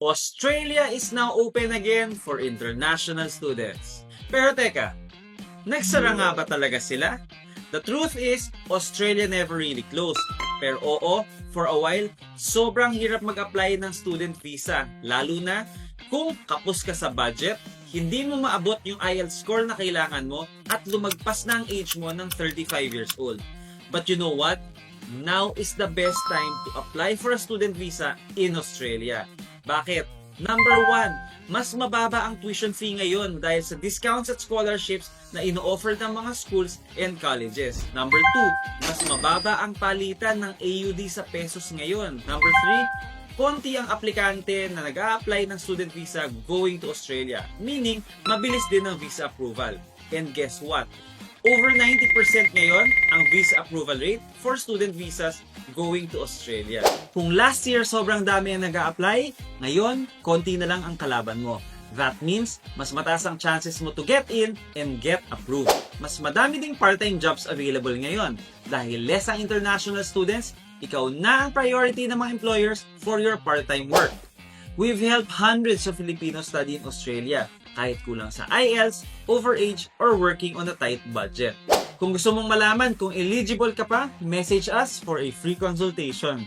Australia is now open again for international students. Pero teka, nagsara nga ba talaga sila? The truth is, Australia never really closed. Pero oo, for a while, sobrang hirap mag-apply ng student visa. Lalo na kung kapos ka sa budget, hindi mo maabot yung IELTS score na kailangan mo at lumagpas na ang age mo ng 35 years old. But you know what? Now is the best time to apply for a student visa in Australia. Bakit? Number 1, mas mababa ang tuition fee ngayon dahil sa discounts at scholarships na ino-offer ng mga schools and colleges. Number 2, mas mababa ang palitan ng AUD sa pesos ngayon. Number 3, konti ang aplikante na nag-a-apply ng student visa going to Australia. Meaning, mabilis din ang visa approval. And guess what? Over 90% ngayon ang visa approval rate for student visas going to Australia. Kung last year sobrang dami ang nag-a-apply, ngayon, konti na lang ang kalaban mo. That means, mas mataas ang chances mo to get in and get approved. Mas madami ding part-time jobs available ngayon. Dahil less ang international students, ikaw na ang priority ng mga employers for your part-time work. We've helped hundreds of Filipinos study in Australia, kahit kulang sa IELTS, overage, or working on a tight budget. Kung gusto mong malaman kung eligible ka pa, message us for a free consultation.